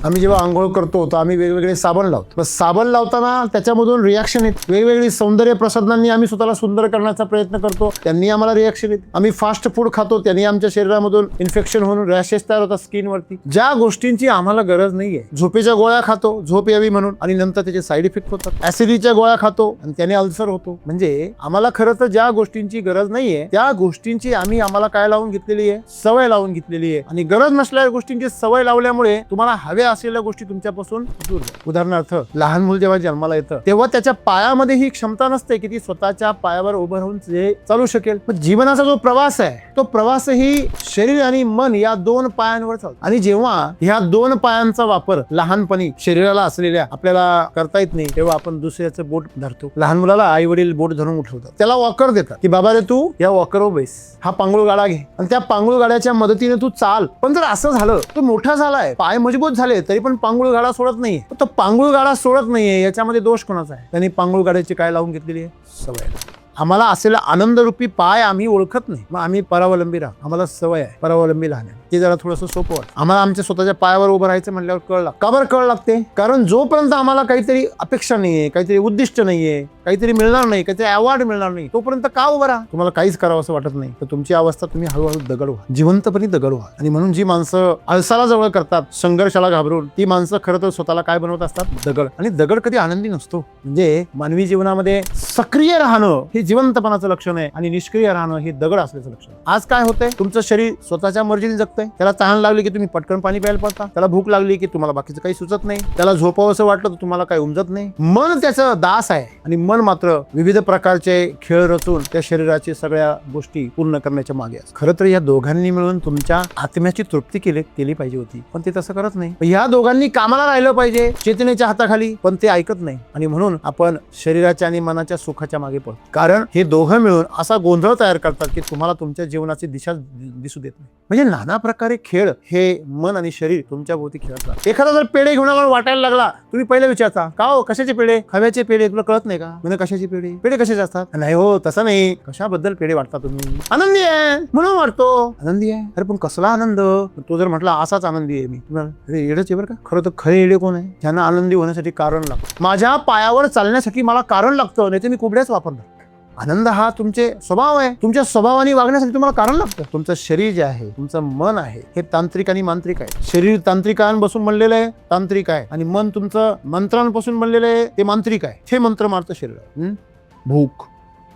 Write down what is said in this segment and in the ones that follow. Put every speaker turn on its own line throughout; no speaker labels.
आम्ही जेव्हा आंघोळ करतो तर आम्ही वेगवेगळे साबण लावतो. पण साबण लावताना त्याच्यामधून रिॲक्शन येते. वेगवेगळी सौंदर्य प्रसाधनांनी आम्ही स्वतःला सुंदर करण्याचा प्रयत्न करतो, त्यांनी आम्हाला रिॲक्शन येते. आम्ही फास्ट फूड खातो, त्यांनी आमच्या शरीरामधून इन्फेक्शन होऊन रॅशेस तयार होतात स्किनवरती. ज्या गोष्टींची आम्हाला गरज नाहीये, झोपेच्या गोळ्या खातो झोप यावी म्हणून, आणि नंतर त्याचे साईड इफेक्ट होतात. ऍसिडीच्या गोळ्या खातो आणि त्याने अल्सर होतो. म्हणजे आम्हाला खरं तर ज्या गोष्टींची गरज नाहीये त्या गोष्टींची आम्हाला काय लावून घेतलेली आहे, सवय लावून घेतलेली आहे. आणि गरज नसलेल्या गोष्टींची सवय लावल्यामुळे तुम्हाला हव्या असलेल्या गोष्टी तुमच्यापासून दूर जातात. उदाहरणार्थ, लहान मूल जेव्हा जन्माला येतं तेव्हा त्याच्या पायामध्ये ही क्षमता नसते की ती स्वतःच्या पायावर उभं राहून जे चालू शकेल. पण जीवनाचा जो प्रवास आहे तो प्रवासही शरीर आणि मन या दोन पायांवर चालतो. आणि जेव्हा ह्या दोन पायांचा वापर लहानपणी शरीराला असलेल्या आपल्याला करता येत नाही, तेव्हा आपण दुसऱ्याचं बोट धरतो. लहान मुलाला आई वडील बोट धरून उठवतात, त्याला वॉकर देतात की बाबा रे तू या वॉकरवर बैस, हा पांगुळ गाडा घे आणि त्या पांगुळ गाड्याच्या मदतीने तू चाल. पण जर असं झालं, तो मोठा झालाय, पाय मजबूत झाले, तरी पण पांगुळ गाडा सोडत नाहीये, तो पांगुळ गाडा सोडत नाहीये, याच्यामध्ये दोष कोणाचा आहे? त्यांनी पांगुळ गाड्याची काय लावून घेतलेली आहे? सवय. आम्हाला असलेला आनंदरूपी पाय आम्ही ओळखत नाही, मग आम्ही परावलंबी राहतो. आम्हाला सवय आहे परावलंबी राहणे, ते जरा थोडंसं सोपं वाटतं. आम्हाला आमच्या स्वतःच्या पायावर उभं राहायचं म्हणल्यावर कळ लागतं. का बरं कळ लागते? कारण जोपर्यंत आम्हाला काहीतरी अपेक्षा नाहीये, काहीतरी उद्दिष्ट नाहीये, काहीतरी मिळणार नाही, काहीतरी अवॉर्ड मिळणार नाही, तोपर्यंत का उभं राहा? तुम्हाला काहीच करावं असं वाटत नाही, तर तुमची अवस्था तुम्ही हळूहळू दगड व्हा, जिवंतपणे दगड व्हा. आणि म्हणून जी माणसं आळसाला जवळ करतात, संघर्षाला घाबरून, ती माणसं खरं तर स्वतःला काय बनवत असतात? दगड. आणि दगड कधी आनंदी नसतो. म्हणजे मानवी जीवनामध्ये सक्रिय राहणं हे जिवंतपणाचं लक्षण आहे आणि निष्क्रिय राहणं हे दगड असल्याचं लक्षण. आज काय होतंय? तुमचं शरीर स्वतःच्या मर्जीने जगतंय. त्याला तहान लागली की तुम्ही पटकन पाणी प्यायला पडता, त्याला भूक लागली की तुम्हाला बाकीचं काही सुचत नाही, त्याला झोपावं असं वाटलं तर तुम्हाला काही उमजत नाही. मन त्याचं दास आहे आणि मन मात्र विविध प्रकारचे खेळ रचून त्या शरीराची सगळ्या गोष्टी पूर्ण करण्याच्या मागे असतं. खरं तर या दोघांनी मिळून तुमच्या आत्म्याची तृप्ती केली पाहिजे होती, पण ते तसं करत नाही. या दोघांनी कामाला राहिलं पाहिजे चेतनेच्या हाताखाली, पण ते ऐकत नाही. आणि म्हणून आपण शरीराच्या आणि मनाच्या सुखाच्या मागे पडतो. कारण हे दोघं मिळून असा गोंधळ तयार करतात की तुम्हाला तुमच्या जीवनाची दिशा दिसू देत नाही. म्हणजे नाना प्रकारे खेळ हे मन आणि शरीर तुमच्या भोवती खेळत राहतात. एखादा जर पेढे घेऊन वाटायला लागला, तुम्ही पहिले विचारता का हो कशाचे पेढे? खव्याचे पेढे. तुला कळत नाही का? म्हणजे कशाचे पेढे? पेढे कशाचे असतात? नाही हो तसं नाही. कशाबद्दल पेढे वाटता तुम्ही? आनंदी आहे म्हणून वाटतो. आनंदी आहे? अरे पण कसला आनंद? तो जर म्हटला असाच आनंदी आहे मी, अरे येडच आहे बरं का. खरं तर खरे येडे कोण आहे? ज्यांना आनंदी होण्यासाठी कारण लागतं. माझ्या पायावर चालण्यासाठी मला कारण लागतं, नाही तर मी कुबड्याच वापरणार. आनंद हा तुमचे स्वभाव आहे. तुमच्या स्वभावाने वागण्यासाठी तुम्हाला कारण लागतं. तुमचं शरीर जे आहे, तुमचं मन आहे, हे तांत्रिक आणि मांत्रिक आहे. शरीर तांत्रिकांपासून बनलेलं आहे, तांत्रिक आहे, आणि मन तुमचं मंत्रांपासून बनलेलं आहे, ते मांत्रिक आहे. हे मंत्र मारतं शरीर. भूक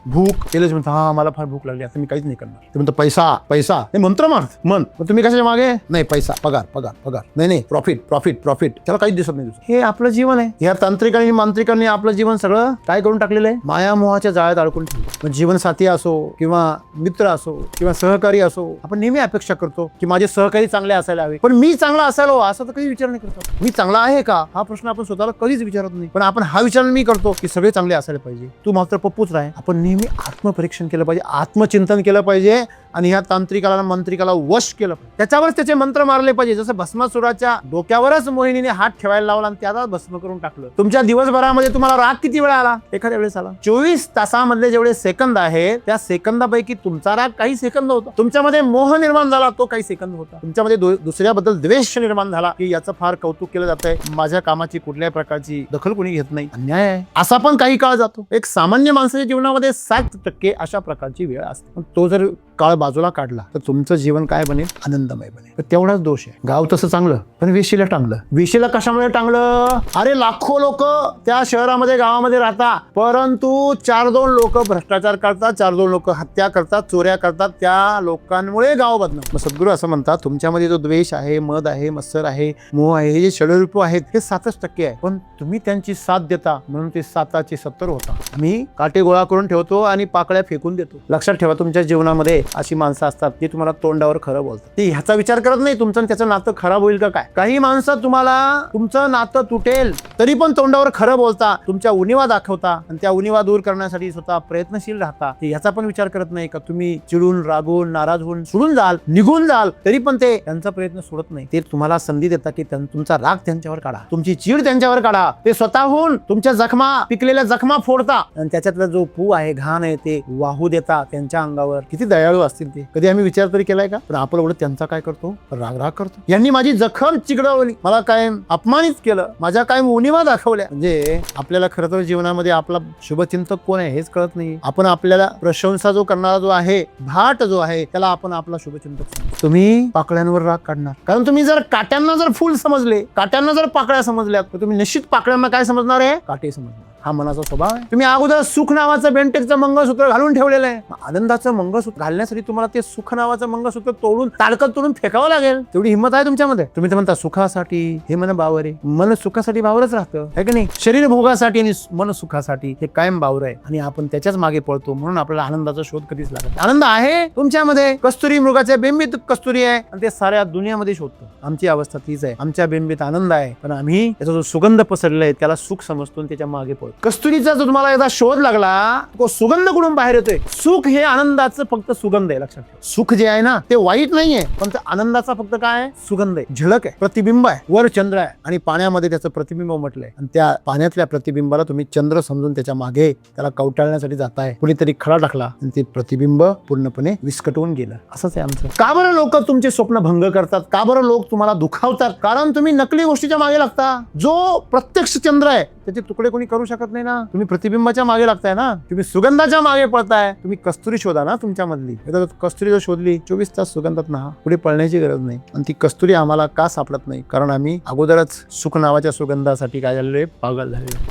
भूक केलंच म्हणतो, हा मला फार भूक लागली, आता मी काहीच नाही करणार. ते म्हणतो पैसा पैसा, हे मंत्र मारत मन. मग तुम्ही कशाच्या मागे? नाही पैसा, पगार पगार पगार, नाही प्रॉफिट प्रॉफिट प्रॉफिट. त्याला काहीच दिसत नाही. हे आपलं जीवन आहे. या तांत्रिक आणि मांत्रिकांनी आपलं जीवन सगळं काय करून टाकलेलं आहे? मायामोहाच्या जाळ्यात अडकून ठेवलं. मग जीवनसाथी असो किंवा मित्र असो किंवा सहकारी असो, आपण नेहमी अपेक्षा करतो की माझे सहकारी चांगले असायला हवे, पण मी चांगला असायला हवा असं तर कधी विचार नाही करतो. मी चांगला आहे का हा प्रश्न आपण स्वतःला कधीच विचारत नाही. पण आपण हा विचार मी करतो की सगळे चांगले असायला पाहिजे, तू मात्र पप्पूच राह. आपण नेहमी आत्मपरीक्षण केलं पाहिजे, आत्मचिंतन केलं पाहिजे आणि ह्या तांत्रिकाला मंत्रिकाला वश केलं पाहिजे. त्याच्यावरच त्याचे मंत्र मारले पाहिजे. जसं भस्मासुराच्या डोक्यावरच मोहिनीने हात ठेवायला लावला आणि त्याला भस्म करून टाकलं. तुमच्या दिवसभरामध्ये तुम्हाला राग किती वेळा आला? एखाद्या वेळेस आला. 24 तासामधले जेवढे सेकंद आहेत त्या सेकंदापैकी तुमचा राग काही सेकंद होता. तुमच्यामध्ये मोह निर्माण झाला, तो काही सेकंद होता. तुमच्यामध्ये दुसऱ्याबद्दल द्वेष निर्माण झाला की याचं फार कौतुक केलं जातंय, माझ्या कामाची कुठल्याही प्रकारची दखल कोणी घेत नाही, अन्याय आहे, असा पण काही काळ जातो. एक सामान्य माणसाच्या जीवनामध्ये 60% अशा प्रकारची वेळ असते. तो जर काळ बाजूला काढला तर तुमचं जीवन काय बनेल? आनंदमय बनेल. तर तेवढाच दोष आहे. गाव तसं चांगलं, पण वेशीला टांगलं. वेशीला कशामुळे टांगलं? अरे लाखो लोक त्या शहरामध्ये गावामध्ये राहतात, परंतु 4-2 लोक भ्रष्टाचार करतात, 4-2 लोक हत्या करतात, चोऱ्या करतात. त्या लोकांमुळे गाव बदनाम. मग सद्गुरू असं म्हणतात, तुमच्यामध्ये जो द्वेष आहे, मद आहे, मत्सर आहे, मोह आहे, हे जे षडरूप आहेत हे 7% आहे, पण तुम्ही त्यांची साथ देता म्हणून ते 7चे 70 होता. आम्ही काटे गोळा करून ठेवतो आणि पाकळ्या फेकून देतो. लक्षात ठेवा, तुमच्या जीवनामध्ये अशी माणसं असतात की तुम्हाला तोंडावर खरं बोलतात. ते ह्याचा विचार करत नाही तुमचं त्याचं नातं खराब होईल का काय. काही माणसं तुम्हाला तुमचं नातं तुटेल तरी पण तोंडावर खरं बोलता, तुमच्या उणिवा दाखवता आणि त्या उणिवा दूर करण्यासाठी स्वतः प्रयत्नशील राहता, याचा पण विचार करत नाही का तुम्ही चिडून, रागून, नाराज होऊन सोडून जाल, निघून जाल, तरी पण ते त्यांचा प्रयत्न सोडत नाही. ते तुम्हाला संधी देतात की तुमचा राग त्यांच्यावर काढा, तुमची चीड त्यांच्यावर काढा. ते स्वतःहून तुमच्या जखमा, पिकलेल्या जखमा फोडता आणि त्याच्यातला जो पू आहे, घाण आहे, ते वाहू देता त्यांच्या अंगावर. किती दयाळू असतील ते. कधी आम्ही विचार तरी केलाय का? पण आपण एवढं त्यांचा काय करतो? राग करतो. यांनी माझी जखम चिघळवली, मला काय अपमानित केलं, माझ्या काय उणिवा दाखवल्या. म्हणजे आपल्याला खरं तर जीवनामध्ये आपला शुभचिंतक कोण आहे हेच कळत नाही. आपण आपल्याला प्रशंसा जो करणारा जो आहे, भाट जो आहे, त्याला आपण आपला शुभचिंतक समजतो. तुम्ही पाकळ्यांवर राग काढणार, कारण तुम्ही जर काट्यांना जर फुल समजले, काट्यांना जर पाकळ्या समजल्यात, तर तुम्ही निश्चित पाकळ्यांना काय समजणार आहे? काटे समजणार. हा मनाचा स्वभाव आहे. तुम्ही अगोदर सुख नावाचं बेंटेकचं मंगळसूत्र घालून ठेवलेलं आहे. आनंदाचं मंगळसूत्र घालण्यासाठी तुम्हाला ते सुख नावाचं मंगळसूत्र तोडून, ताडकत तोडून फेकावं लागेल. तेवढी हिंमत आहे तुमच्यामध्ये? तुम्ही तर म्हणता सुखासाठी हे मन बावर आहे. मन सुखासाठी बावरच राहतं, है की नाही? शरीर भोगासाठी आणि मन सुखासाठी हे कायम बावर आहे आणि आपण त्याच्याच मागे पळतो. म्हणून आपल्याला आनंदाचा शोध कधीच लागत. आनंद आहे तुमच्यामध्ये. कस्तुरी मृगाच्या बेंबीत कस्तुरी आहे आणि ते साऱ्या दुनियामध्ये शोधतो. आमची अवस्था तीच आहे. आमच्या बेंबीत आनंद आहे, पण आम्ही त्याचा जो सुगंध पसरलाय त्याला सुख समजतो आणि त्याच्या मागे पळतो. कस्तुरीचा जो तुम्हाला एकदा शोध लागला, तो सुगंध कुठून बाहेर येतोय? सुख हे आनंदाचं फक्त सुगंध आहे, लक्षात ठेवा. सुख जे आहे ना ते वाईट नाहीये, पण ते आनंदाचा फक्त काय आहे? सुगंध आहे, झलक आहे, प्रतिबिंब आहे. वर चंद्र आहे आणि पाण्यामध्ये त्याचं प्रतिबिंब म्हटलंय आणि त्या पाण्यातल्या प्रतिबिंबाला तुम्ही चंद्र समजून त्याच्या मागे त्याला कवटाळण्यासाठी जाताय. कुणीतरी खडा टाकला आणि ते प्रतिबिंब पूर्णपणे विस्कटून गेलं. असंच आहे आमचं. का बरं लोक तुमचे स्वप्न भंग करतात? का बरं लोक तुम्हाला दुखावतात? कारण तुम्ही नकली गोष्टीच्या मागे लागता. जो प्रत्यक्ष चंद्र आहे त्याचे तुकडे कोणी करू शकत नाही ना. तुम्ही प्रतिबिंबाच्या मागे लागताय ना, तुम्ही सुगंधाच्या मागे पळताय. तुम्ही कस्तुरी शोधा ना तुमच्या मधली. कस्तुरी जर शोधली 24 तास सुगंधात ना, पुढे पळण्याची गरज नाही. आणि ती कस्तुरी आम्हाला का सापडत नाही? कारण आम्ही अगोदरच सुख नावाच्या सुगंधासाठी काय झालेलो आहे? पागल झालेलो.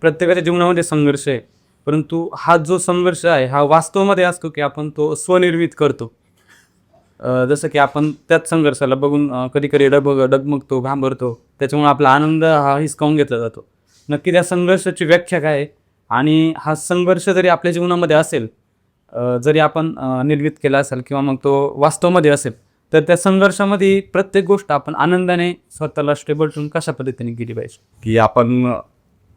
प्रत्येकाच्या जीवनामध्ये संघर्ष आहे, परंतु हा जो संघर्ष आहे हा वास्तवामध्ये असतो की आपण तो स्वनिर्मित करतो. जसं की आपण त्याच संघर्षाला बघून कधी कधी डगमगतो, घाबरतो. त्याच्यामुळे आपला आनंद हा हिसकावून घेतला जातो. नक्की त्या संघर्षाची व्याख्या काय आहे आणि हा संघर्ष जरी आपल्या जीवनामध्ये असेल, जरी आपण निर्मित केला असेल किंवा मग तो वास्तवामध्ये असेल, तर त्या संघर्षामध्ये प्रत्येक गोष्ट आपण आनंदाने स्वतःला स्टेबल ठेवून कशा पद्धतीने केली पाहिजे.
की आपण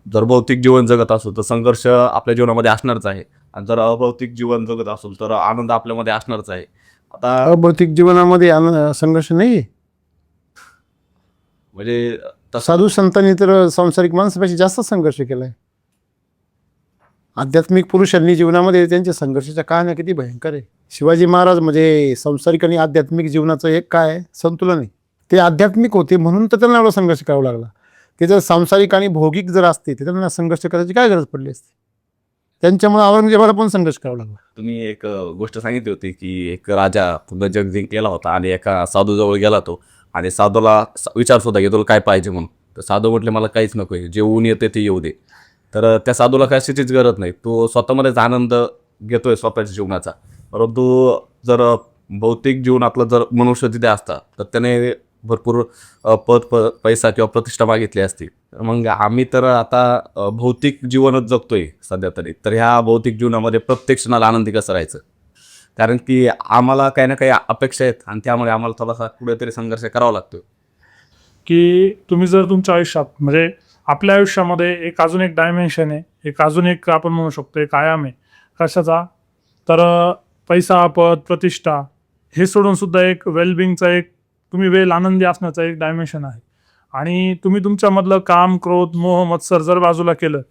जर भौतिक जीवन जगत असू तर संघर्ष आपल्या जीवनामध्ये असणारच आहे, आणि जर अभौतिक जीवन जगत असू तर आनंद आपल्यामध्ये असणारच आहे. आता
अभौतिक जीवनामध्ये संघर्ष नाही
म्हणजे
साधू संतांनी तर सांसारिक माणसापेक्षा जास्त संघर्ष केलाय. आध्यात्मिक पुरुषांनी जीवनामध्ये त्यांच्या संघर्षाच्या कहाण्या किती भयंकर आहे. शिवाजी महाराज म्हणजे सांसारिक आणि आध्यात्मिक जीवनाचं एक काय संतुलन आहे. ते आध्यात्मिक होते म्हणून तर त्यांना एवढा संघर्ष करावा लागला. ते जर सांसारिक आणि भौगिक जर असते तर त्यांना संघर्ष करायची काय गरज पडली असते? त्यांच्यामुळे औरंगजेबाला पण संघर्ष करावा लागला.
तुम्ही एक गोष्ट सांगितली होती की एक राजा पूर्ण जग जिंकलेला होता आणि एका साधूजवळ गेला तो, आणि साधूला विचार सुद्धा की तुला काय पाहिजे म्हणून. तर साधू म्हटले मला काहीच नको आहे, जे ऊन येते ते येऊ दे. तर त्या साधूला कशाचीच गरज नाही, तो स्वतःमध्येच आनंद घेतोय स्वतःच्या जीवनाचा. परंतु जर भौतिक जीवनातला जर मनुष्य तिथे असता तर त्याने भरपूर पैसा किंवा प्रतिष्ठा मागितली असती. मग आम्ही तर आता भौतिक जीवनच जगतोय सध्या तरी. तर ह्या भौतिक जीवनामध्ये प्रत्येक क्षणाला आनंदी कसं राहायचं? कारण की आम्हाला काही ना काही अपेक्षा आहेत आणि त्यामुळे आम्हाला थोडासा कुठेतरी संघर्ष करावा लागतो.
की तुम्ही जर तुमच्या आयुष्यात म्हणजे आपल्या आयुष्यामध्ये एक अजून एक डायमेन्शन आहे, एक अजून एक आपण म्हणू शकतो एक आयाम आहे. कशाचा? तर पैसा, पद, प्रतिष्ठा हे सोडून सुद्धा एक वेलबिंगचा, एक तुम्ही वेल आनंदी असण्याचा एक डायमेन्शन आहे. आणि तुम्ही तुमच्यामधलं काम, क्रोध, मोह, मत्सर जर बाजूला केलं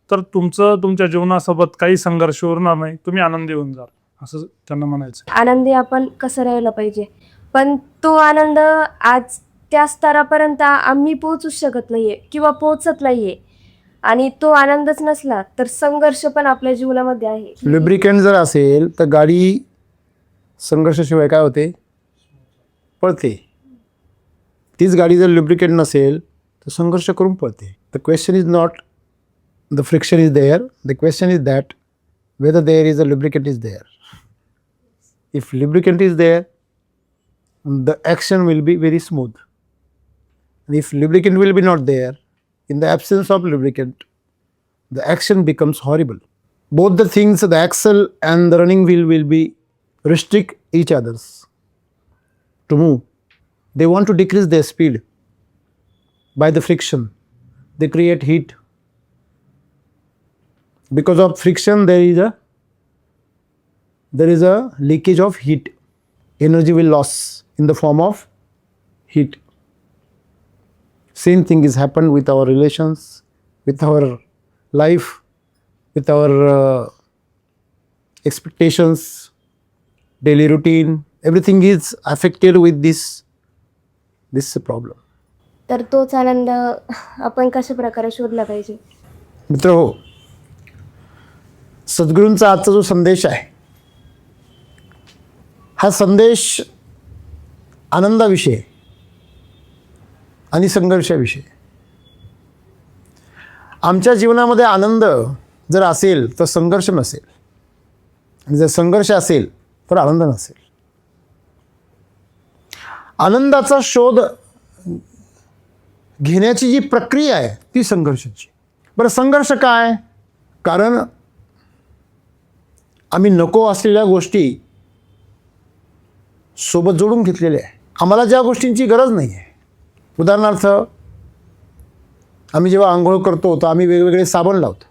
तर तुमच्या जीवनासोबत काही संघर्ष उरणार नाही, तुम्ही आनंदी होऊन जाल, असं त्यांना म्हणायचं.
आनंदी आपण कसं राहायला पाहिजे, पण तो आनंद आज त्या स्तरापर्यंत आम्ही पोहोचूच शकत नाहीये किंवा पोहोचत नाहीये. आणि तो आनंदच नसला तर संघर्ष पण आपल्या जीवनामध्ये आहे.
लुब्रिकंट जर असेल तर गाडी संघर्षाशिवाय काय होते? पळते. तीच गाडी जर लुब्रिकेंट नसेल तर संघर्ष करून पळते. The question is not the friction is there, the question is that whether there is a lubricant is there. If lubricant is there, the action will be very smooth. And if lubricant will be not there, in the absence of lubricant, the action becomes horrible. Both the things, the axle and the running wheel will be restrict each others to move. They want to decrease their speed by the friction. They create heat. Because of friction, there is a leakage of heat. Energy will loss in the form of heat. Same thing is happened with our relations, with our life, with our expectations, daily routine. Everything is affected with this problem.
तर तोच आनंद आपण कशा प्रकारे शोधला पाहिजे?
मित्र हो, सद्गुरूंचा आजचा जो संदेश आहे हा संदेश आनंदाविषयी आणि संघर्षाविषयी. आमच्या जीवनामध्ये आनंद जर असेल तर संघर्ष नसेल, आणि जर संघर्ष असेल तर आनंद नसेल. आनंदाचा शोध घेण्याची जी प्रक्रिया आहे ती संघर्षाची. बरं, संघर्ष काय? कारण आम्ही नको असलेल्या गोष्टी सोबत जोडून घेतलेल्या आहे. आम्हाला ज्या गोष्टींची गरज नाही आहे. उदाहरणार्थ, आम्ही जेव्हा आंघोळ करतो तर आम्ही वेगवेगळे साबण लावतो.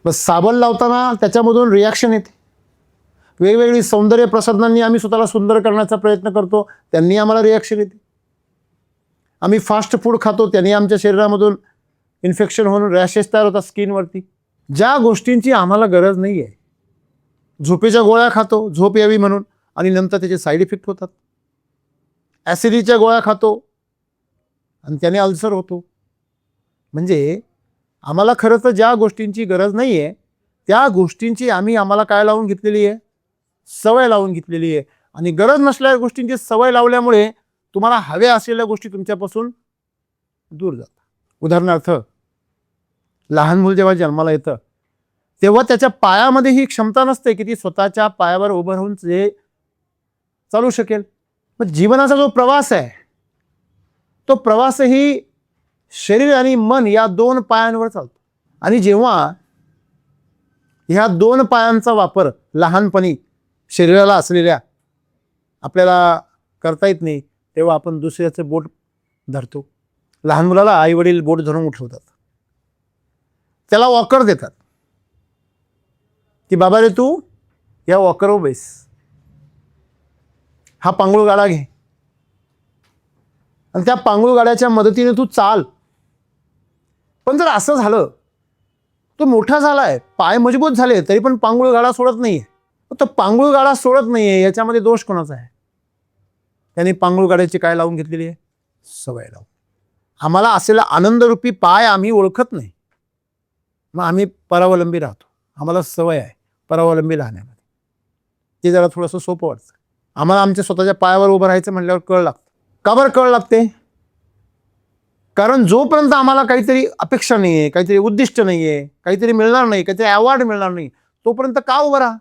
मग साबण लावताना त्याच्यामधून रिॲक्शन येते. वेगवेगळी सौंदर्य प्रसाधनांनी आम्ही स्वतःला सुंदर करण्याचा प्रयत्न करतो, त्यांनी आम्हाला रिॲक्शन येते. आम्ही फास्ट फूड खातो, त्यांनी आमच्या शरीरामधून इन्फेक्शन होऊन रॅशेस तयार होतात स्किनवरती. ज्या गोष्टींची आम्हाला गरज नाही आहे, झोपेच्या गोळ्या खातो झोप यावी म्हणून, आणि नंतर त्याचे साईड इफेक्ट होतात. ॲसिडीच्या गोळ्या खातो आणि त्याने अल्सर होतो. म्हणजे आम्हाला खरं तर ज्या गोष्टींची गरज नाही आहे त्या गोष्टींची आम्हाला काय लावून घेतलेली आहे? सवय लावून घेतलेली आहे. आणि गरज नसलेल्या गोष्टींची सवय लावल्यामुळे तुम्हाला हव्या असलेल्या गोष्टी तुमच्यापासून दूर जातात. उदाहरणार्थ, लहान मूल जेव्हा जन्माला येतं तेव्हा त्याच्या पायामध्ये ही क्षमता नसते की ती स्वतःच्या पायावर उभं राहून जे चालू शकेल. मग जीवनाचा जो प्रवास आहे तो प्रवासही शरीर आणि मन या दोन पायांवर चालतो. आणि जेव्हा ह्या दोन पायांचा वापर लहानपणी शरीराला असलेल्या आपल्याला करता येत नाही, तेव्हा आपण दुसऱ्याचं बोट धरतो. लहान मुलाला आईवडील बोट धरून उठवतात, त्याला वॉकर देतात की बाबा रे तू या वॉकरवर बैस, हा पांगुळ गाडा घे आणि त्या पांगुळ गाड्याच्या मदतीने तू चाल. पण जर असं झालं, तो मोठा झालाय, पाय मजबूत झाले, तरी पण पांगुळ गाडा सोडत नाहीये, तो पांगुळ गाडा सोडत नाहीये, याच्यामध्ये दोष कोणाचा आहे? त्यांनी पांगुळ गाड्याची काय लावून घेतलेली आहे? सवय लावून. आम्हाला असलेला आनंदरूपी पाय आम्ही ओळखत नाही, मग आम्ही परावलंबी राहतो. आम्हाला सवय आहे परावलंबी राहण्यामध्ये. ते जरा थोडंसं सोपं वाटतं. आम्हाला आमच्या स्वतःच्या पायावर उभं राहायचं म्हटल्यावर कळ लागतं. का बरं कळ लागते? कारण जोपर्यंत आम्हाला काहीतरी अपेक्षा नाही आहे, काहीतरी उद्दिष्ट नाही आहे, काहीतरी मिळणार नाही, काहीतरी अवॉर्ड मिळणार नाही, तोपर्यंत का उभं राहा?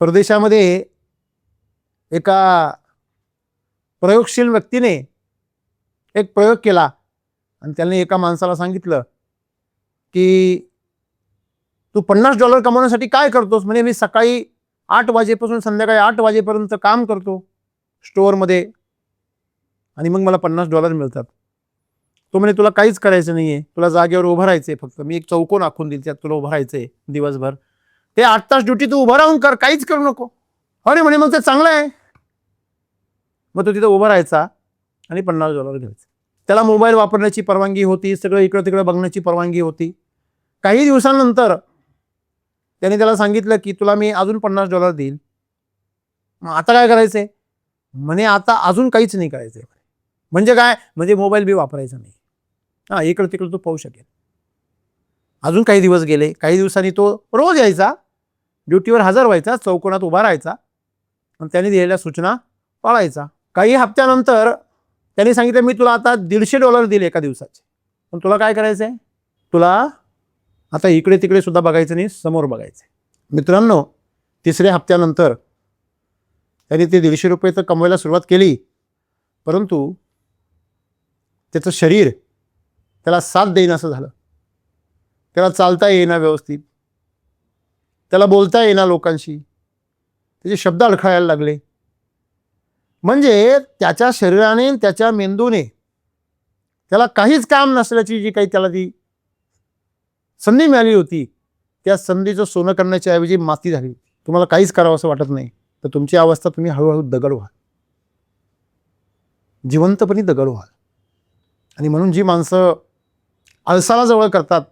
परदेशामध्ये एका प्रयोगशील व्यक्तीने एक प्रयोग केला आणि त्याने एका माणसाला सांगितलं की तू $50 कमवण्यासाठी काय करतोस? म्हणजे मी सकाळी 8 वाजेपासून संध्याकाळी 8 वाजेपर्यंत काम करतो स्टोअरमध्ये आणि मग मला $50 मिळतात. तो म्हणे तुला काहीच करायचं नाही आहे, तुला जागेवर उभं राहायचं आहे, फक्त मी एक चौकोन आखून देईल, त्यात तुला उभं राहायचं आहे दिवसभर. ते 8 तास ड्युटी तू उभं राहून कर, काहीच करू नको. अरे म्हणे मग ते चांगलं आहे. मग तो तिथं उभा राहायचा आणि $50 घ्यायचा. त्याला मोबाईल वापरण्याची परवानगी होती, सगळं इकडं तिकडं बघण्याची परवानगी होती. काही दिवसांनंतर त्याने त्याला सांगितलं की तुला मी अजून $50 देईल. मग आता काय करायचंय? म्हणे आता अजून काहीच नाही करायचंय. म्हणजे काय? म्हणजे मोबाईल बी वापरायचा नाही. हां, इकडं तिकडं तो पाहू शकेल. अजून काही दिवस गेले. काही दिवसांनी तो रोज यायचा, ड्युटीवर हजर व्हायचा, चौकोनात उभा राहायचा आणि त्याने दिलेल्या सूचना पाळायचा. काही हप्त्यानंतर त्याने सांगितलं मी तुला आता $150 दिले एका दिवसाचे, पण तुला काय करायचं आहे? तुला आता इकडे तिकडे सुद्धा बघायचं नाही, समोर बघायचं आहे. मित्रांनो, तिसऱ्या हप्त्यानंतर त्याने ते $150 तर कमवायला सुरुवात केली, परंतु त्याचं शरीर त्याला साथ देईन असं झालं. त्याला चालता येईना व्यवस्थित, त्याला बोलता येईना लोकांशी, त्याचे शब्द अडखळायला लागले. म्हणजे त्याच्या शरीराने त्याच्या मेंदूने त्याला काहीच काम नसल्याची जी काही त्याला ती संधी मिळाली होती, त्या संधीचं सोनं करण्याच्या ऐवजी माती झाली. तुम्हाला काहीच करावं असं वाटत नाही, तर तुमची अवस्था तुम्ही हळूहळू दगड व्हाल, जिवंतपणी दगड व्हाल. आणि म्हणून जी माणसं आळसाला जवळ करतात,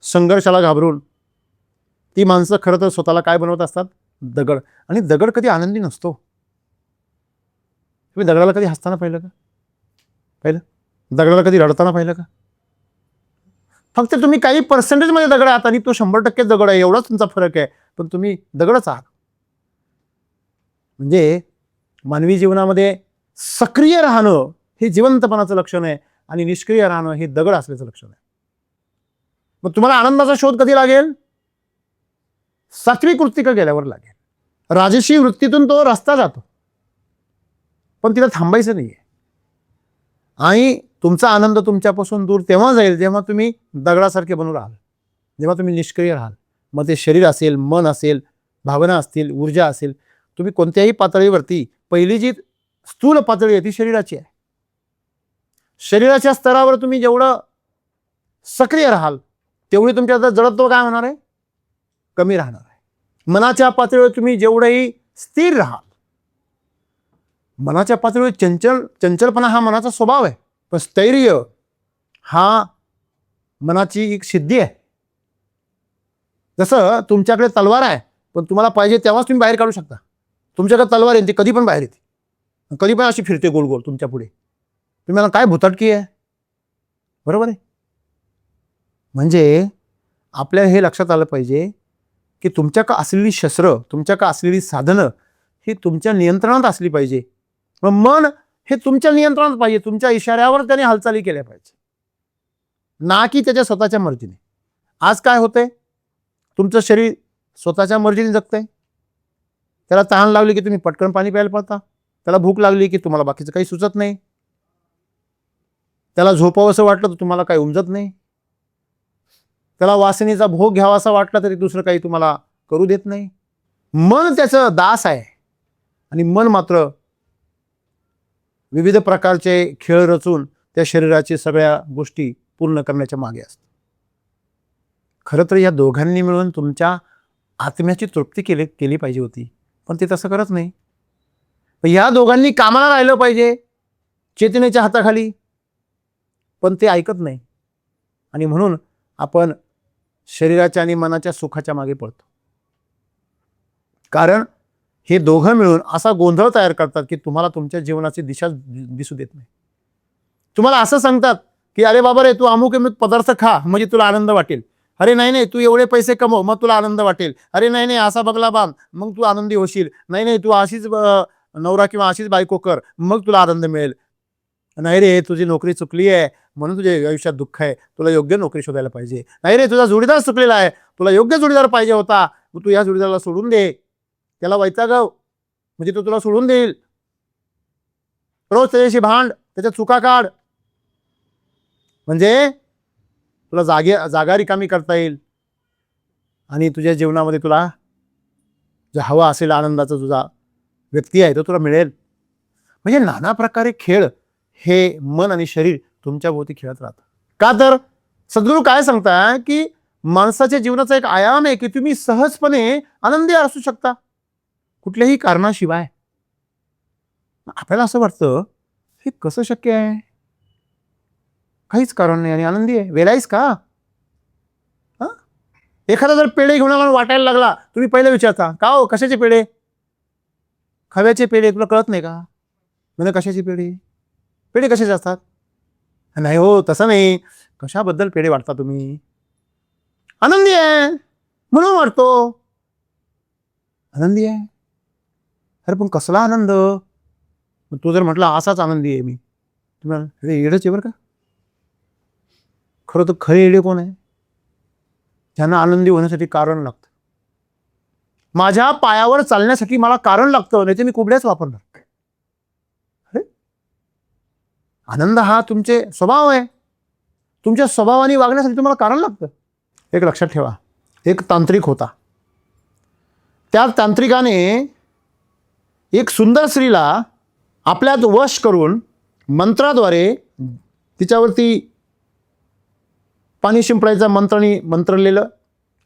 संघर्षाला घाबरून, ती माणसं खरं तर स्वतःला काय बनवत असतात? दगड. आणि दगड कधी आनंदी नसतो. तुम्ही दगडाला कधी हसताना पाहिलं का? पाहिलं? दगडाला कधी रडताना पाहिलं का? फक्त तुम्ही काही पर्सेंटेजमध्ये दगड आहात आणि तो 100% दगड आहे, एवढाच तुमचा फरक आहे, पण तुम्ही दगडच आहात. म्हणजे मानवी जीवनामध्ये सक्रिय राहणं हे जिवंतपणाचं लक्षण आहे आणि निष्क्रिय राहणं हे दगड असल्याचं लक्षण आहे. मग तुम्हाला आनंदाचा शोध कधी लागेल? सात्विक वृत्तीकडे गेल्यावर लागेल. राजसी वृत्तीतून तो रस्ता जातो, पण तिला थांबायचं नाहीये. आणि तुमचा आनंद तुमच्यापासून दूर तेव्हा जाईल जेव्हा तुम्ही दगडासारखे बनून राहाल, जेव्हा तुम्ही निष्क्रिय राहाल. मग ते शरीर असेल, मन असेल, भावना असतील, ऊर्जा असेल. तुम्ही कोणत्याही पातळीवरती पहिली जी स्थूल पातळी आहे ती शरीराची आहे. शरीराच्या स्तरावर तुम्ही जेवढं सक्रिय राहाल तेवढी तुमच्या जडत्व काय होणार आहे? कमी राहणार आहे. मनाच्या पातळीवर तुम्ही जेवढंही स्थिर राहाल, मनाच्या पातळीवर चंचलपणा हा मनाचा स्वभाव आहे, पण स्थैर्य हा मनाची एक सिद्धी आहे. जसं तुमच्याकडे तलवार आहे, पण तुम्हाला पाहिजे तेव्हाच तुम्ही बाहेर काढू शकता. तुमच्याकडे तलवार आहे ती कधी पण बाहेर येते, कधी पण अशी फिरते गोल गोल तुमच्या पुढे. तुम्ही मला काय भुताटकी आहे? बरोबर आहे. म्हणजे आपल्याला हे लक्षात आलं पाहिजे की तुमच्याकडे असलेली शस्त्र, तुमच्याकडे असलेली साधनं ही तुमच्या नियंत्रणात असली पाहिजे. मग मन हे तुमच्या नियंत्रणात पाहिजे, तुमच्या इशाऱ्यावर त्याने हालचाली केल्या पाहिजे, ना की त्याच्या स्वतःच्या मर्जीने. आज काय होतंय? तुमचं शरीर स्वतःच्या मर्जीने जगतंय. त्याला तहान लागली की तुम्ही पटकन पाणी प्यायला पडता, त्याला भूक लागली की तुम्हाला बाकीचं काही सुचत नाही, त्याला झोपावंसं वाटलं तर तुम्हाला काही उमजत नाही, त्याला वासनेचा भोग घ्यावासा वाटला तरी दुसरं काही तुम्हाला करू देत नाही. मन त्याचं दास आहे आणि मन मात्र विविध प्रकारचे खेळ रचून त्या शरीराची सगळ्या गोष्टी पूर्ण करण्याच्या मागे असतं. खरं तर या दोघांनी मिळून तुमच्या आत्म्याची तृप्ती केली पाहिजे होती, पण ते तसं करत नाही. ह्या दोघांनी कामाला राहिलं पाहिजे चेतनेच्या हाताखाली, पण ते ऐकत नाही. आणि म्हणून आपण शरीराच्या आणि मनाच्या सुखाच्या मागे पडतो. कारण हे दोघं मिळून असा गोंधळ तयार करतात की तुम्हाला तुमच्या जीवनाची दिशा दिसू देत नाही. तुम्हाला असं सांगतात की अरे बाबा रे, तू अमुक अमुक पदार्थ खा म्हणजे तुला आनंद वाटेल. अरे नाही नाही, तू एवढे पैसे कमव मग तुला आनंद वाटेल. अरे नाही नाही, असा बंगला बांध मग तू आनंदी होशील. नाही नाही, तू अशीच नवरा किंवा अशीच बायको कर मग तुला आनंद मिळेल. नाही रे, तुझी नोकरी चुकली आहे म्हणून तुझ्या आयुष्यात दुःख आहे, तुला योग्य नोकरी शोधायला पाहिजे. नाही रे, तुझा जोडीदार चुकलेला आहे, तुला योग्य जोडीदार पाहिजे होता, मग तू या जोडीदाराला सोडून दे, त्याला वैतागव म्हणजे तो तुला सोडून देईल. रोज त्याच्याशी भांड, त्याच्या चुका काढ, म्हणजे तुला जागा रिकामी करता येईल आणि तुझ्या जीवनामध्ये तुला जो हवा असेल आनंदाचा तुझा व्यक्ती आहे तो तुला मिळेल. म्हणजे नाना प्रकारे खेळ हे मन आणि शरीर तुमच्या भोवती खेळत राहतं. का तर सद्गुरू काय सांगताय की माणसाच्या जीवनाचा एक आयाम आहे की तुम्ही सहजपणे आनंदी असू शकता कुठल्याही कारणाशिवाय. आपल्याला असं वाटतं हे कसं शक्य आहे? काहीच कारण नाही आणि आनंदी आहे. वेलायच का? एखादा जर पेढे घेऊन आला वाटायला लागला, तुम्ही पहिलं विचारता का हो कशाचे पेढे? खव्याचे पेढे, तुला कळत नाही का? म्हणजे कशाचे पेढे? पेढे कशाचे असतात? नाही हो, तसं नाही. कशाबद्दल पेढे वाटता तुम्ही? आनंदी आहे म्हणून वाटतो. आनंदी आहे? अरे पण कसला आनंद? तू जर म्हटला असाच आनंदी आहे मी, तुम्हाला येडच आहे बरं का. खरं तर खरे येडे कोण आहे? ज्यांना आनंदी होण्यासाठी कारण लागतं. माझ्या पायावर चालण्यासाठी मला कारण लागतं, नाही तर मी कुबड्याच वापरणार. आनंद हा तुमचे स्वभाव आहे. तुमच्या स्वभावाने वागण्यासाठी तुम्हाला कारण लागतं. एक लक्षात ठेवा, एक तांत्रिक होता. त्या तांत्रिकाने एक सुंदर स्त्रीला आपल्यात वश करून मंत्राद्वारे तिच्यावरती पाणी शिंपडायचं, मंत्रलेलं,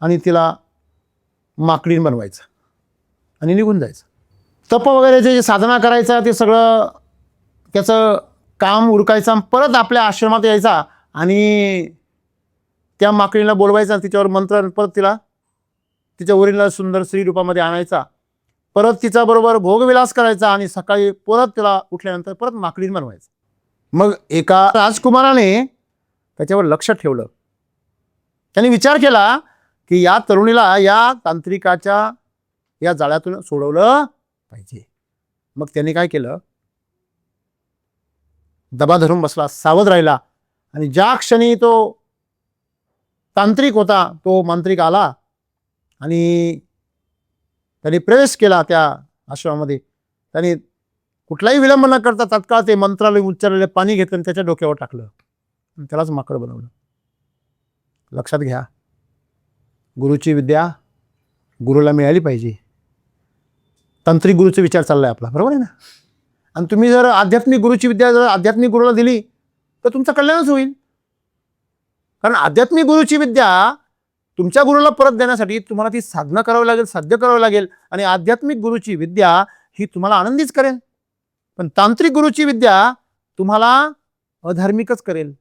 आणि तिला माकडीन बनवायचं आणि निघून जायचं. तप वगैरे जे साधना करायचं ते सगळं त्याचं काम उरकायचं, परत आपल्या आश्रमात यायचा आणि त्या माकडीला बोलवायचा, तिच्यावर मंत्र, परत तिला तिच्या ओरीला सुंदर स्त्री रूपामध्ये आणायचा, परत तिच्याबरोबर भोगविलास करायचा आणि सकाळी परत तिला उठल्यानंतर परत माकडीन बनवायचं. मग एका राजकुमाराने त्याच्यावर लक्ष ठेवलं. त्याने विचार केला की या तरुणीला या तांत्रिकाच्या या जाळ्यातून सोडवलं पाहिजे. मग त्याने काय केलं, दबा धरून बसला, सावध राहिला, आणि ज्या क्षणी तो तांत्रिक होता तो मांत्रिक आला आणि त्याने प्रवेश केला त्या आश्रमामध्ये. त्याने कुठलाही विलंब न करता तत्काळ ते मंत्रालय उच्चारलेले पाणी घेतलं आणि त्याच्या डोक्यावर टाकलं आणि त्यालाच माकड बनवलं. लक्षात घ्या, गुरुची विद्या गुरुला मिळाली पाहिजे. तांत्रिक गुरुचा विचार चाललाय आपला, बरोबर आहे ना? आणि तुम्ही जर आध्यात्मिक गुरुची विद्या जर आध्यात्मिक गुरुला दिली तर तुमचं कल्याणच होईल. कारण आध्यात्मिक गुरुची विद्या तुमच्या गुरुला परत देण्यासाठी तुम्हाला ती साधना करावी लागेल, साध्य करावं लागेल, आणि आध्यात्मिक गुरुची विद्या ही तुम्हाला आनंदीच करेल. पण तांत्रिक गुरुची विद्या तुम्हाला अधार्मिकच करेल.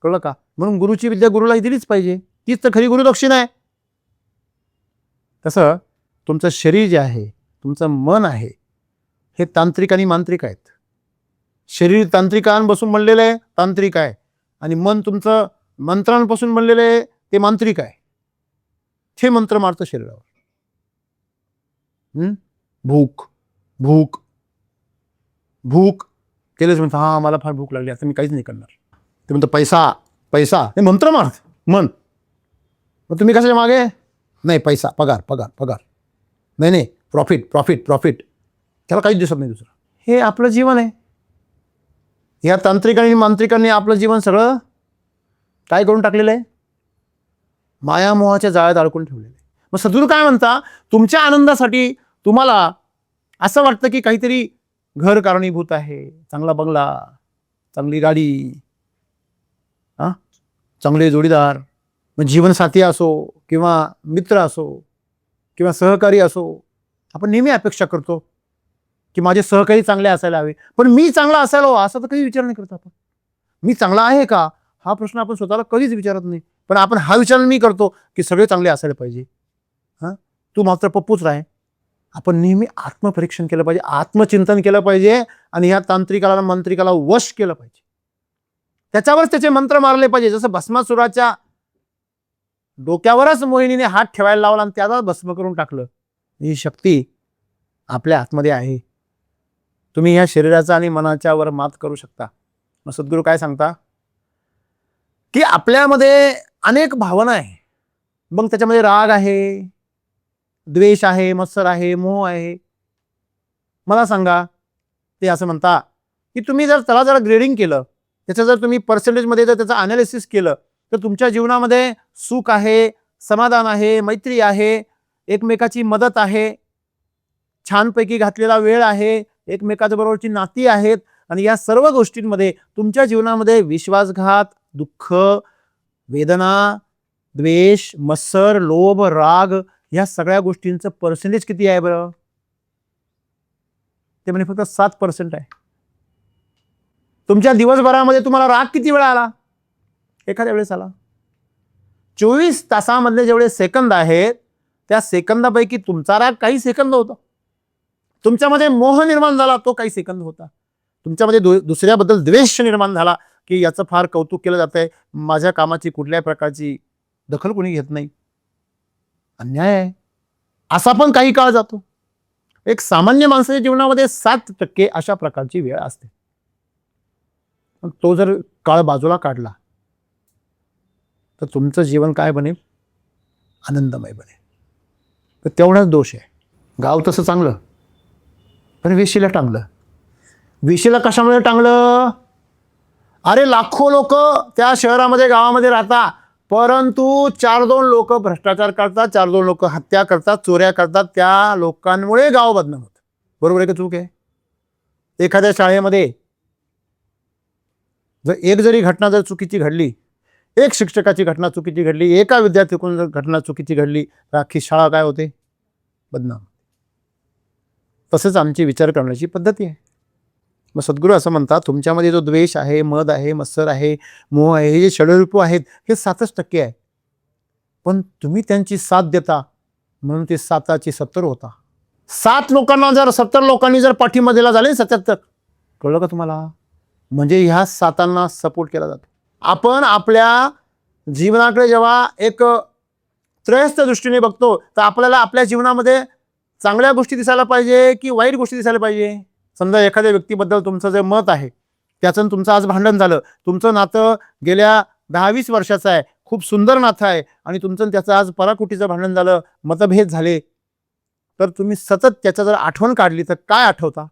कळलं का? म्हणून गुरुची विद्या गुरुलाही दिलीच पाहिजे, तीच तर खरी गुरुदक्षिणा आहे. तसं तुमचं शरीर जे आहे, तुमचं मन आहे, हे तांत्रिक आणि मांत्रिक आहेत. शरीर तांत्रिकांपासून बनलेलं आहे, तांत्रिक आहे, आणि मन तुमचं मंत्रांपासून बनलेलं आहे, ते मांत्रिक आहे. हे मंत्र मारतं शरीरावर. भूक भूक भूक केलंच म्हणतं, हां मला फार भूक लागली, आता मी काहीच नाही करणार. ते म्हणतं पैसा पैसा, हे मंत्र मारत मन. मग तुम्ही कशाच्या मागे? नाही, पैसा, पगार पगार पगार, नाही प्रॉफिट प्रॉफिट प्रॉफिट, त्याला काहीच दिसत नाही दुसरं. हे आपलं जीवन आहे. ह्या तांत्रिक आणि मांत्रिकांनी आपलं जीवन सगळं काय करून टाकलेलं आहे? मायामोहाच्या जाळ्यात अडकून ठेवलेलं आहे. मग सद्गुरू काय म्हणता, तुमच्या आनंदासाठी तुम्हाला असं वाटतं की काहीतरी घर कारणीभूत आहे, चांगला बंगला, चांगली गाडी, चांगले जोडीदार, मग जीवनसाथी असो किंवा मित्र असो किंवा सहकारी असो. आपण नेहमी अपेक्षा करतो की माझे सहकारी चांगले असायला हवे, पण मी चांगला असायला हवा असं तर कधी विचार नाही करत आपण. मी चांगला आहे का हा प्रश्न आपण स्वतःला कधीच विचारत नाही. पण आपण हा विचार मी करतो की सगळे चांगले असायला पाहिजे. तू मात्र पप्पूच राह. आपण नेहमी आत्मपरीक्षण केलं पाहिजे, आत्मचिंतन केलं पाहिजे, आणि ह्या तांत्रिकाला मंत्रिकाला वश केलं पाहिजे. त्याच्यावरच त्याचे मंत्र मारले पाहिजे. जसं भस्मासुराच्या डोक्यावरच मोहिनीने हात ठेवायला लावला आणि त्याला भस्म करून टाकलं. ही शक्ती आपल्या आतमध्ये आहे. तुम्ही ह्या शरीराचा आणि मनाच्या वर मात करू शकता. मग सद्गुरू काय सांगता की आपल्यामध्ये अनेक भावना आहे. मग त्याच्यामध्ये राग आहे, द्वेष आहे, मत्सर आहे, मोह आहे. मला सांगा, ते असं म्हणता की तुम्ही जर त्याला जर ग्रेडिंग केलं, त्याचं जर तुम्ही पर्सेंटेजमध्ये जर त्याचं अनालिसिस केलं, तर तुमच्या जीवनामध्ये सुख आहे, समाधान आहे, मैत्री आहे, एकमेकाची मदत आहे, छानपैकी घातलेला वेळ आहे, एकमेकाच्या बरोबरची नाती आहेत, आणि या सर्व गोष्टींमध्ये तुमच्या जीवनामध्ये विश्वासघात, दुःख, वेदना, द्वेष, मत्सर, लोभ, राग, ह्या सगळ्या गोष्टींचं पर्सेंटेज किती आहे बरं? ते म्हणजे फक्त 7% आहे. तुमच्या दिवसभरामध्ये तुम्हाला राग किती वेळा आला? एखाद्या वेळेस आला. 24 तासामधले जेवढे सेकंद आहेत, त्या सेकंदापैकी तुमचा राग काही सेकंद होता. तुमच्यामध्ये मोह निर्माण झाला, तो काही सेकंद होता. तुमच्यामध्ये दुसऱ्याबद्दल द्वेष निर्माण झाला की याचं फार कौतुक केलं जात आहे, माझ्या कामाची कुठल्याही प्रकारची दखल कोणी घेत नाही, अन्याय आहे, असा पण काही काळ जातो. एक सामान्य माणसाच्या जीवनामध्ये 7% अशा प्रकारची वेळ असते. तो जर काळ बाजूला काढला तर तुमचं जीवन काय बनेल? आनंदमय बनेल. तर तेवढाच दोष आहे. गाव तसं चांगलं, पण वेशीला टांगलं. वेशीला कशामुळे टांगलं? अरे लाखो लोक त्या शहरामध्ये गावामध्ये राहतात, परंतु 4-2 लोक भ्रष्टाचार करतात, 4-2 लोक हत्या करतात, चोऱ्या करतात. त्या लोकांमुळे गाव बदनाम होतं. बरोबर आहे का चूक आहे? एखाद्या शाळेमध्ये जर एक जरी घटना जर चुकीची घडली, एक शिक्षकाची घटना चुकीची घडली, एका विद्यार्थीकडून जर घटना चुकीची घडली, तर अख्खी शाळा काय होते? बदनाम. तसंच आमची विचार करण्याची पद्धती आहे. मग सद्गुरू असं म्हणतात, तुमच्यामध्ये जो द्वेष आहे, मद आहे, मत्सर आहे, मोह आहे, हे जे षडरूप आहेत हे 7% आहे. पण तुम्ही त्यांची साथ देता म्हणून ते 7ची 70 होता. 7 लोकांना जर 70 लोकांनी जर पाठिंबा दिला झाले 77, कळलं का तुम्हाला? म्हणजे ह्या 7 सपोर्ट केला जातो. आपण आपल्या जीवनाकडे जेव्हा एक त्रयस्थ दृष्टीने बघतो, तर आपल्याला आपल्या जीवनामध्ये चांगल्या गोष्टी दिसायला पाहिजे की वाईट गोष्टी दिसायला पाहिजे? समजा एखाद्या व्यक्तीबद्दल तुमचं जे मत आहे त्याचं आणि तुमचं आज भांडण झालं, तुमचं नातं गेल्या 10-20 वर्षाचं आहे, खूप सुंदर नातं आहे, आणि तुमचं आणि त्याचं आज पराकुटीचं भांडण झालं, मतभेद झाले, तर तुम्ही सतत त्याचं जर आठवण काढली तर काय आठवता?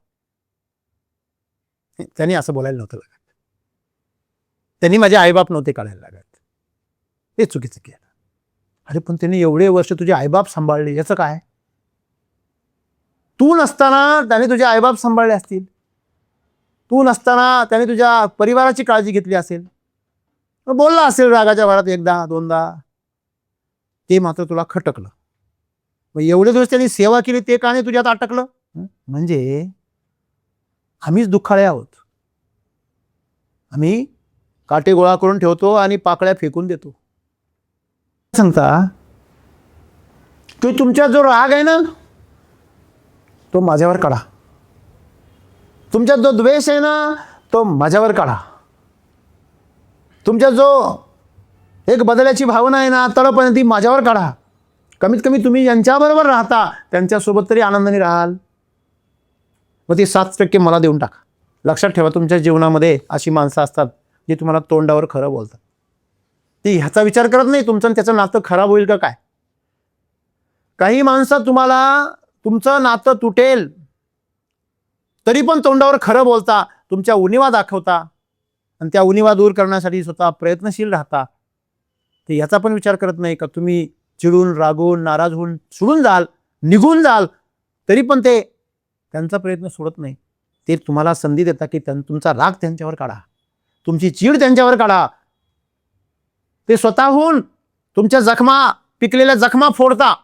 त्यांनी असं बोलायला नव्हतं लागत, त्यांनी माझे आईबाप नव्हते काढायला लागत, ते चुकीचं केलं. अरे पण त्यांनी एवढे वर्ष तुझे आईबाप सांभाळले, याचं काय? तू नसताना त्याने तुझे आईबाप सांभाळले असतील, तू नसताना त्याने तुझ्या परिवाराची काळजी घेतली असेल, बोलला असेल रागाच्या भरात 1दा-2दा, ते मात्र तुला खटकलं. मग एवढे दिवस त्यांनी सेवा केली ते का नाही तुझ्यात अटकलं? म्हणजे आम्हीच दुःखाळे आहोत. आम्ही काटे गोळा करून ठेवतो आणि पाकळ्या फेकून देतो. सांगता की तुमचा जो राग आहे ना तो माझ्यावर काढा, तुमच्यात जो द्वेष आहे ना तो माझ्यावर काढा, तुमच्या जो एक बदलाची भावना आहे ना तळपण ती माझ्यावर काढा. कमीत कमी तुम्ही ज्यांच्याबरोबर राहता त्यांच्यासोबत तरी आनंदाने राहाल. मग ते 7% मला देऊन टाका. लक्षात ठेवा, तुमच्या जीवनामध्ये अशी माणसं असतात जी तुम्हाला तोंडावर खरं बोलतात. ती ह्याचा विचार करत नाही तुमचं आणि त्याचं नातं खराब होईल का काय. काही माणसं तुम्हाला तुमचं नातं तुटेल तरी पण तोंडावर खरं बोलता, तुमच्या उणिवा दाखवता आणि त्या उणिवा दूर करण्यासाठी स्वतः प्रयत्नशील राहता. ते याचा पण विचार करत नाही का तुम्ही चिडून, रागून, नाराज होऊन सोडून जाल, निघून जाल, तरी पण ते त्यांचा प्रयत्न सोडत नाही. ते तुम्हाला संधी देतात की तुमचा राग त्यांच्यावर काढा, तुमची चीड त्यांच्यावर काढा. ते स्वतःहून तुमच्या जखमा, पिकलेल्या जखमा फोडता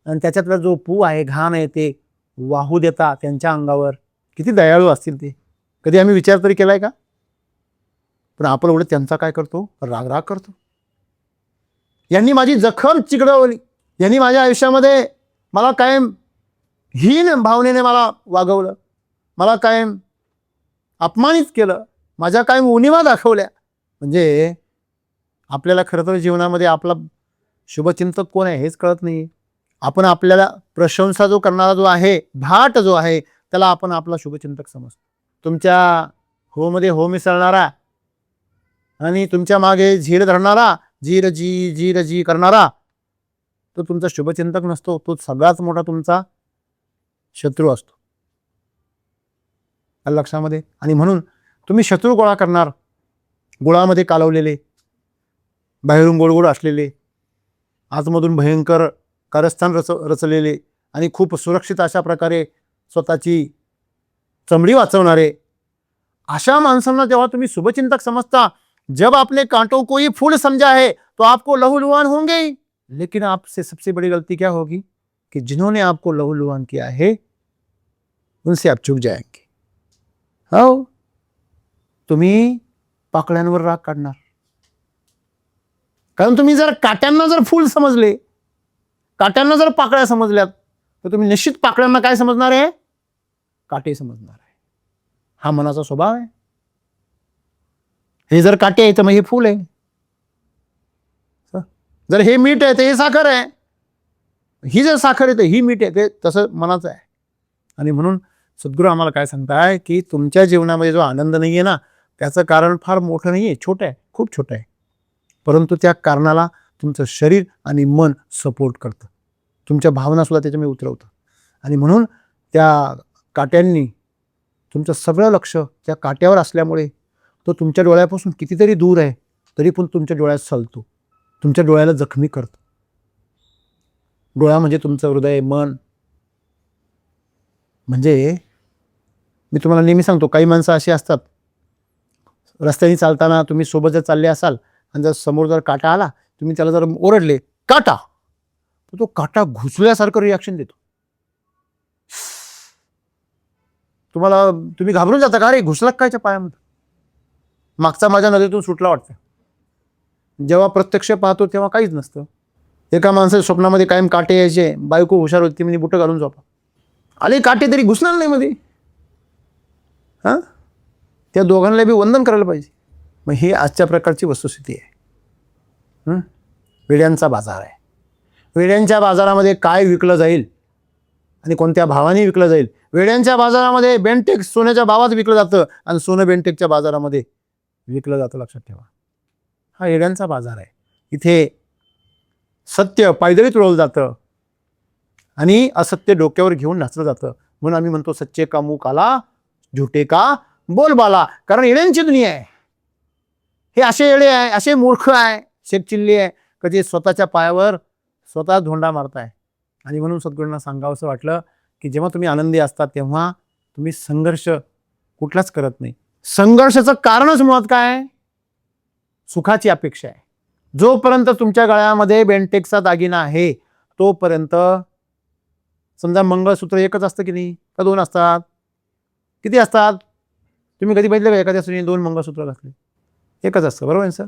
आणि त्याच्यातला जो पू आहे, घाण आहे, ते वाहू देता त्यांच्या अंगावर. किती दयाळू असतील ते. कधी आम्ही विचार तरी केलाय का? पण आपण एवढं त्यांचा काय करतो? राग करतो. यांनी माझी जखम चिघळवली, यांनी माझ्या आयुष्यामध्ये मला कायम हीन भावनेने मला वागवलं, मला कायम अपमानित केलं, माझ्या कायम उणिवा दाखवल्या. म्हणजे आपल्याला खरं तर जीवनामध्ये आपला शुभचिंतक कोण आहे हेच कळत नाही. आपण आपल्याला प्रशंसा जो करणारा जो आहे, भाट जो आहे, त्याला आपण आपला शुभचिंतक समजतो. तुमच्या होमध्ये हो मिसळणारा आणि तुमच्या मागे झीर धरणारा, जीर जी करणारा, तो तुमचा शुभचिंतक नसतो, तो सगळ्यात मोठा तुमचा शत्रू असतो. लक्षामध्ये. आणि म्हणून तुम्ही शत्रू गोळा करणार, गोळामध्ये कालवलेले, बाहेरून गोड असलेले, आतमधून भयंकर कारस्थान रचलेले आणि खूप सुरक्षित अशा प्रकारे स्वतःची चमडी वाचवणारे, अशा माणसांना जेव्हा तुम्ही शुभचिंतक समजता, जब आपने कांटों को ही फूल समझा है तो आपको लहूलुहान होंगे ही, लेकिन आपसे सबसे बड़ी गलती क्या होगी कि जिन्होंने आपको लहूलुहान किया है उनसे आप चूक जाएंगे. हो, तुम्ही पाकळ्यांवर राग काढणार. कारण तुम्ही जर काट्यांना जर फूल समजले, काट्यांना जर पाकळ्या समजल्यात, तर तुम्ही निश्चित पाकळ्यांना काय समजणार आहे? काटे समजणार आहे. हा मनाचा स्वभाव आहे. हे जर काटे आहे तर मग हे फूल आहे, जर हे मीठ आहे तर हे साखर आहे, ही जर साखर आहे तर ही मीठ आहे. ते तसं मनाचं आहे. आणि म्हणून सद्गुरू आम्हाला काय सांगताय की तुमच्या जीवनामध्ये जो आनंद नाही आहे ना, त्याचं कारण फार मोठं नाही आहे, छोटं आहे, खूप छोटं आहे. परंतु त्या कारणाला तुमचं शरीर आणि मन सपोर्ट करतं, तुमच्या भावनासुद्धा त्याच्यामध्ये उतरवतं. आणि म्हणून त्या काट्यांनी तुमचं सगळं लक्ष त्या काट्यावर असल्यामुळे तो तुमच्या डोळ्यापासून कितीतरी दूर आहे तरी पण तुमच्या डोळ्यात सलतो, तुमच्या डोळ्याला जखमी करतो. डोळा म्हणजे तुमचं हृदय, मन. म्हणजे मी तुम्हाला नेहमी सांगतो, काही माणसं अशी असतात, रस्त्याने चालताना तुम्ही सोबत जर चालले असाल आणि जर समोर जर काटा आला, तुम्ही त्याला जर ओरडले काटा, तर तो काटा घुसल्यासारखं रिॲक्शन देतो. तुम्ही घाबरून जाता का, अरे घुसला कायच्या पायामध्ये, मागचा माझ्या नजरेतून सुटला वाटतं. जेव्हा प्रत्यक्ष पाहतो तेव्हा काहीच नसतं. एका माणसाच्या स्वप्नामध्ये कायम काटे यायचे, बायको हुशार होती म्हणजे बुटं घालून झोपा, आले काटे तरी घुसणार नाही मध्ये. हां, त्या दोघांना बी वंदन करायला पाहिजे. मग ही आजच्या प्रकारची वस्तुस्थिती आहे. वेड्यांचा बाजार आहे. वेड्यांच्या बाजारामध्ये काय विकलं जाईल आणि कोणत्या भावाने विकलं जाईल. वेड्यांच्या बाजारामध्ये बेंटेक्स सोन्याच्या भावात विकलं जातं आणि सोनं बेंटेकच्या बाजारामध्ये विकलं जातं, लक्षात ठेवा. हा वेड्यांचा बाजार आहे. इथे सत्य पायदळी तुळवलं जातं आणि असत्य डोक्यावर घेऊन नाचलं जातं. म्हणून आम्ही म्हणतो सच्चे का मुंह काला, झुटे का बोलबाला. कारण येड्यांची दुनिया आहे. हे असे येडे आहे, असे मूर्ख आहे, शेकचिल्ली आहे, का जे स्वतःच्या पायावर स्वतः धोंडा मारताय. आणि म्हणून सद्गुरूंना सांगावंसं वाटलं की जेव्हा तुम्ही आनंदी असता तेव्हा तुम्ही संघर्ष कुठलाच करत नाही. संघर्षाचं कारणच मुळात काय आहे, सुखाची अपेक्षा आहे. जोपर्यंत तुमच्या गळ्यामध्ये बेंटेक्सचा दागिना आहे तोपर्यंत, समजा मंगळसूत्र एकच असतं की नाही, का दोन असतात, किती असतात, तुम्ही कधी बघितलं का एखाद्या स्त्रीने 2 मंगळसूत्र घातले? एकच असतं, बरोबर आहे सर.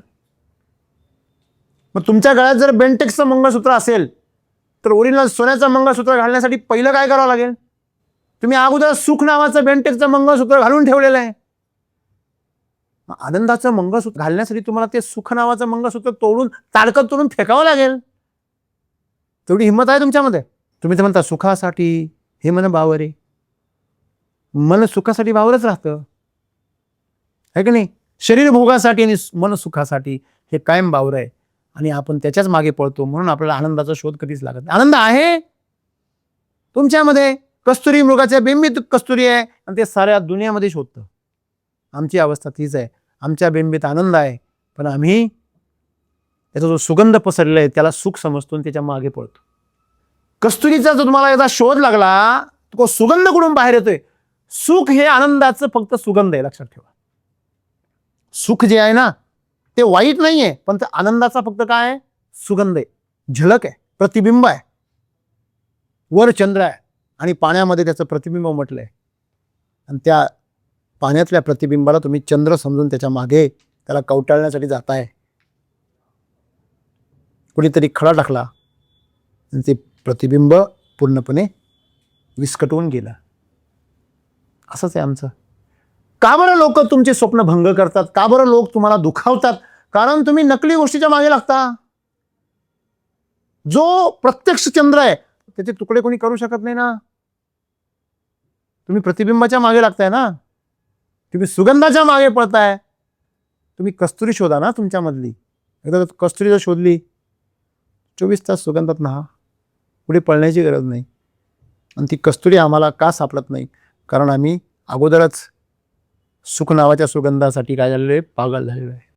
मग तुमच्या गळ्यात जर बेंटेक्सचं मंगळसूत्र असेल तर ओरिजिनल सोन्याचं मंगळसूत्र घालण्यासाठी पहिलं काय करावं लागेल, तुम्ही अगोदर सुख नावाचं बेंटेक्सचं मंगळसूत्र घालून ठेवलेलं आहे. आनंदाचं मंगळसूत्र घालण्यासाठी तुम्हाला ते सुख नावाचं मंगळसूत्र तोडून ताडकं तोडून फेकावं लागेल. तेवढी हिंमत आहे तुमच्यामध्ये. तुम्ही तर म्हणता सुखासाठी, हे मन बावरे. मन सुखासाठी बावरच राहतं, है की नाही. शरीर भोगासाठी आणि मन सुखासाठी हे कायम बावर आहे आणि आपण त्याच्याच मागे पळतो. म्हणून आपल्याला आनंदाचा शोध कधीच लागत नाही. आनंद आहे तुमच्यामध्ये, कस्तुरी मृगाच्या बिंबीत कस्तुरी आहे आणि ते साऱ्या दुनियामध्ये शोधतं. आमची अवस्था तीच आहे. आमच्या बिंबीत आनंद आहे, पण आम्ही त्याचा जो सुगंध पसरलेला आहे त्याला सुख समजतो आणि त्याच्या मागे पळतो. कस्तुरीचा जो तुम्हाला एकदा शोध लागला, तो सुगंध कुठून बाहेर येतोय. सुख हे आनंदाचं फक्त सुगंध आहे, लक्षात ठेवा. सुख जे आहे ना ते वाईट नाहीये, पण ते आनंदाचा फक्त काय आहे, सुगंध आहे, झलक आहे, प्रतिबिंब आहे. वर चंद्र आहे आणि पाण्यामध्ये त्याचं प्रतिबिंब म्हटलंय आणि त्या पाण्यातल्या प्रतिबिंबाला तुम्ही चंद्र समजून त्याच्या मागे त्याला कवटाळण्यासाठी जाताय. कुणीतरी खडा टाकला आणि ते प्रतिबिंब पूर्णपणे विस्कटवून गेलं. असंच आहे आमचं. का बरं लोक तुमचे स्वप्न भंग करतात, का बरं लोक तुम्हाला दुखावतात, कारण तुम्ही नकली गोष्टीच्या मागे लागता. जो प्रत्यक्ष चंद्र आहे त्याचे तुकडे कोणी करू शकत नाही ना. तुम्ही प्रतिबिंबाच्या मागे लागताय ना, तुम्ही सुगंधाच्या मागे पळताय. तुम्ही कस्तुरी शोधा ना तुमच्यामधली. एकदा कस्तुरी जर शोधली 24 तास सुगंधात ना, पुढे पळण्याची गरज नाही. आणि ती कस्तुरी आम्हाला का सापडत नाही, कारण आम्ही अगोदरच सुख नावाच्या सुगंधासाठी काय झालेलं आहे, पागल झालेलो आहे.